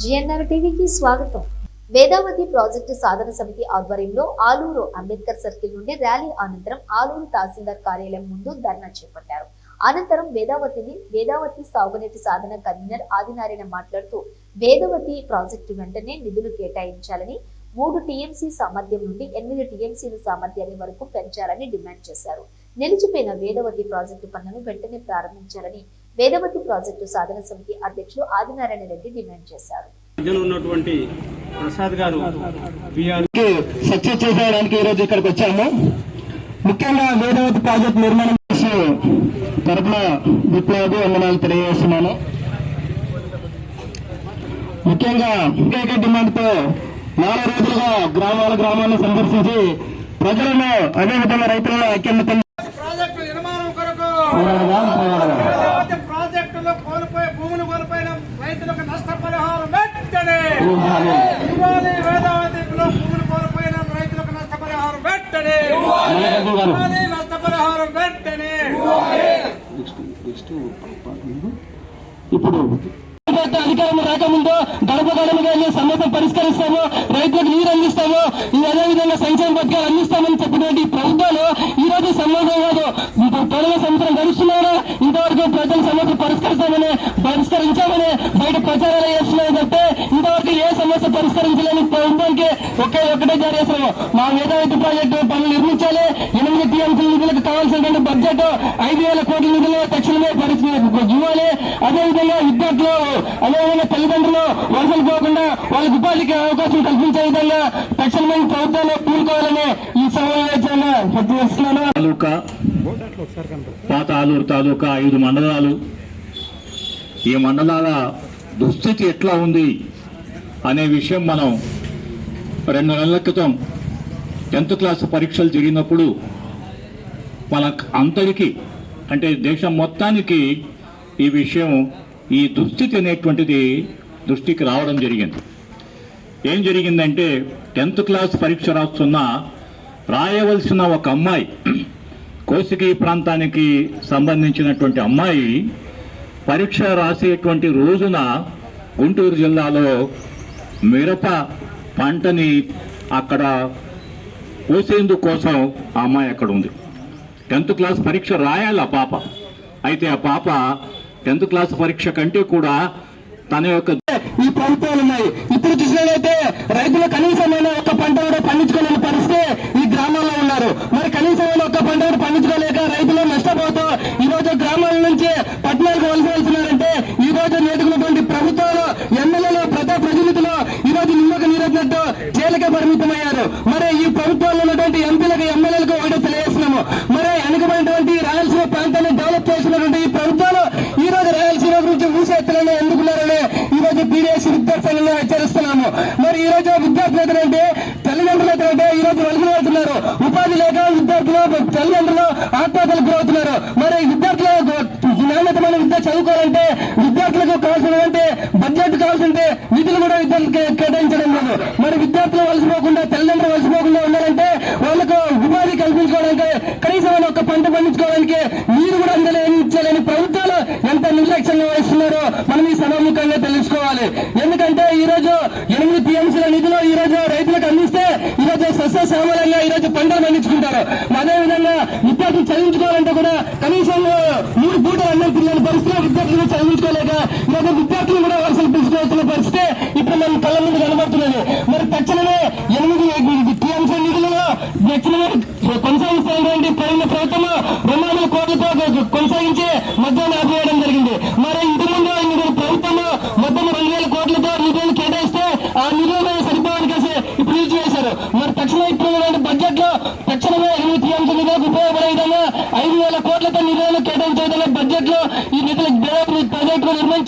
GNR టీవీకి స్వాగతం. Vedavathi project సాధన సమితి ఆధ్వర్యంలో ఆలూరు అంబేద్కర్ సర్కిల్ నుండి ర్యాలీ అనంతరం ఆలూరు తహసీల్దార్ కార్యాలయం ముందు ధర్నా చేపట్టారు. అనంతరం వేదావతి సాగునీటి సాధన కన్వీనర్ ఆదినారాయణ మాట్లాడుతూ వేదావతి ప్రాజెక్టు వెంటనే నిధులు కేటాయించాలని, 3 టీఎంసీ సామర్థ్యం నుండి 8 టీఎంసీల సామర్థ్యాన్ని వరకు పెంచాలని డిమాండ్ చేశారు. నిలిచిపోయిన వేదావతి ప్రాజెక్టు పనులను వెంటనే ప్రారంభించాలని వేదావతి ప్రాజెక్టు సాధన సమితి అధ్యక్షులు ఆదినారాయణ రెడ్డి డిమాండ్ చేశారు. ప్రసాద్ గారు సక్సెస్ చేయడానికి ఈరోజు ఇక్కడికి వచ్చాము. ముఖ్యంగా వేదావతి ప్రాజెక్టు నిర్మాణం తరపున విప్లవాలు వందనాలు తెలియజేస్తున్నాను. ముఖ్యంగా ఏకైక డిమాండ్తో 4 రోజులుగా గ్రామాలను సందర్శించి ప్రజలను అదేవిధంగా రైతులను ఐక్యమత్యం ప్రాజెక్టులో భూములు కోల్పోయిన రైతులకు నష్టపరిహారం వెంటనే వేదావతిలో భూములు కోల్పోయిన రైతులకు నష్టపరిహారం వెంటనే ఇప్పుడు అధికారం రాకముందు గడప గడపగా సమస్య పరిష్కరిస్తాము, రైతులకు నీరు అందిస్తాము, అదేవిధంగా సంక్షేమ పథకాలు అందిస్తామని చెప్పినటువంటి ప్రభుత్వాలు ఈ రోజు సంబంధం కాదు. 9వ సంవత్సరం గడుస్తున్నారు, ఇంతవరకు ప్రజల సమస్య పరిష్కరించామని బయట ప్రచారాలు చేస్తున్నాయి తప్పితే ఇంతవరకు ఏ సమస్య పరిష్కరించలేని ప్రభుత్వానికి ఒకటే జారీ చేస్తున్నాము. మా వేదావతి ప్రాజెక్టు పనులు నిర్మించాలి. 8 టీఎంసీ నిధులకు కావాల్సినటువంటి బడ్జెట్ 5,000 కోట్ల నిధులు తక్షణమే ఇవ్వాలి. అదేవిధంగా విద్యార్థులు అదేవిధంగా తల్లిదండ్రులు వలసలు పోకుండా వాళ్ళకి ఉపాధికి అవకాశం కల్పించే విధంగా తక్షణమే ప్రభుత్వాలు పూనుకోవాలని ఈ సమావేశంగా హెచ్చరిస్తున్నాను. పాత ఆలూరు తాలూకా 5 మండలాలు, ఈ మండలాల దుస్థితి ఎట్లా ఉంది అనే విషయం మనం 2 నెలల క్రితం 10th క్లాస్ పరీక్షలు జరిగినప్పుడు మన అందరికీ అంటే దేశం మొత్తానికి ఈ విషయం, ఈ దుస్థితి అనేటువంటిది దృష్టికి రావడం జరిగింది. ఏం జరిగిందంటే 10th క్లాస్ పరీక్ష రాయవలసిన ఒక అమ్మాయి, కోసిగి ప్రాంతానికి సంబంధించినటువంటి అమ్మాయి పరీక్ష రాసేటువంటి రోజున గుంటూరు జిల్లాలో మిరప పంటని అక్కడ కోసేందుకు కోసం ఆ అమ్మాయి అక్కడ ఉంది. 10th క్లాస్ పరీక్ష రాయాలి ఆ పాప. అయితే ఆ పాప 10th క్లాస్ పరీక్ష కంటే కూడా తన యొక్క ఈ ప్రభుత్వాలు ఉన్నాయి. ఇప్పుడు చూసినట్లయితే రైతులు కనీసమైన ఒక్క పంట కూడా పండించుకోలేని పరిస్థితి ఈ గ్రామాల్లో ఉన్నారు. మరి కనీసమైన ఒక్క పంట కూడా పండించుకోలేక రైతులు నష్టపోతూ ఈ రోజు గ్రామాల నుంచి పట్టణాలకు వలస వెళ్తున్నారంటే ఈ రోజు నేర్చుకున్నటువంటి ప్రభుత్వాలు, ఎమ్మెల్యేలు, ప్రజాప్రతినిధులు ఈ రోజు నిమ్మక నీరెత్తినట్టు జైలుకే పరిమితమయ్యారు. మరి ఈ ప్రభుత్వాల్లో ఉన్నటువంటి ఎంపీలకు, ఎమ్మెల్యేలకు ఒకటే తెలియజేస్తున్నాము. మరి వెనుకబడినటువంటి రాయలసీమ ప్రాంతాన్ని డెవలప్ చేసినటువంటి ఈ ప్రభుత్వాలు ఈ రోజు రాయలసీమ గురించి ఊసెత్తలను ఎందుకున్నారని ఈ రోజు పీడీఎస్ విద్యార్థులను హెచ్చరిస్తున్నాము. మరి ఈ రోజు విద్యార్థులు ఎదురంటే తల్లిదండ్రులు ఎదురంటే ఈ రోజు వలసలు వెళ్తున్నారు. ఉపాధి లేక విద్యార్థులు, తల్లిదండ్రులు ఆత్మహత్యలకు గురవుతున్నారు. మరి విద్యార్థులు నాణ్యతమైన విద్య చదువుకోవాలంటే విద్యార్థులకు కావాల్సినటువంటి బడ్జెట్ కావాల్సింటే నిధులు కూడా విద్యార్థులకు కేటాయించడం లేదు. మరి విద్యార్థులు వలసిపోకుండా, తల్లిదండ్రులు వలసిపోకుండా ఉండాలంటే వాళ్ళకు ఉపాధి కల్పించుకోవడానికి, కనీసం ఒక పంట పండించుకోవడానికి నీరు కూడా అందించలేని ప్రభుత్వాలు ఎంత నిర్లక్ష్యంగా వహిస్తున్నారో మనం ఈ సభాముఖంగా తెలుసుకోవాలి. ఎందుకంటే ఈ రోజు 8 టీఎంసీల నిధులు ఈ రోజు రైతులకు అందిస్తే ఈ రోజు సస్యశ్యామలంగా ఈ రోజు పంటలు పండించుకుంటారు. అదేవిధంగా విద్యార్థులు చదివించుకోవాలంటే కూడా కనీసం 3 పూటలు అన్నం తినలేని పరిస్థితిలో విద్యార్థులు చదివించుకోలేక ఈరోజు విద్యార్థులు కూడా వలసలు పిలుచుకోవాల్సిన పరిస్థితి ఇప్పుడు మనం కళ్ళ ముందు కనబడుతున్నది. మరి తక్షణమే 8 టీఎంసీ నిధులను తక్షణమే కొనసాగిస్తున్నటువంటి ప్రభుత్వం 200 కోట్లతో కొనసాగించి మధ్యాహ్నం ఆపివేయడం జరిగింది. మరి ఇంటి ముందు ప్రభుత్వం మొత్తం 2,000 కోట్లతో నిధులు కేటాయిస్తే ఆ నిధులు సరిపోవడానికి ఇప్పుడు నిలిచివేశారు. మరి తక్షణమే ఇప్పుడు బడ్జెట్ లో తక్షణమే 8 టీఎంసీ నిధులకు ఉపయోగపడే విధంగా 5,000 కోట్లతో నిధులను కేటాయించే విధంగా బడ్జెట్ లో ఈ నిధులకు ప్రాజెక్టులు నిర్మించారు.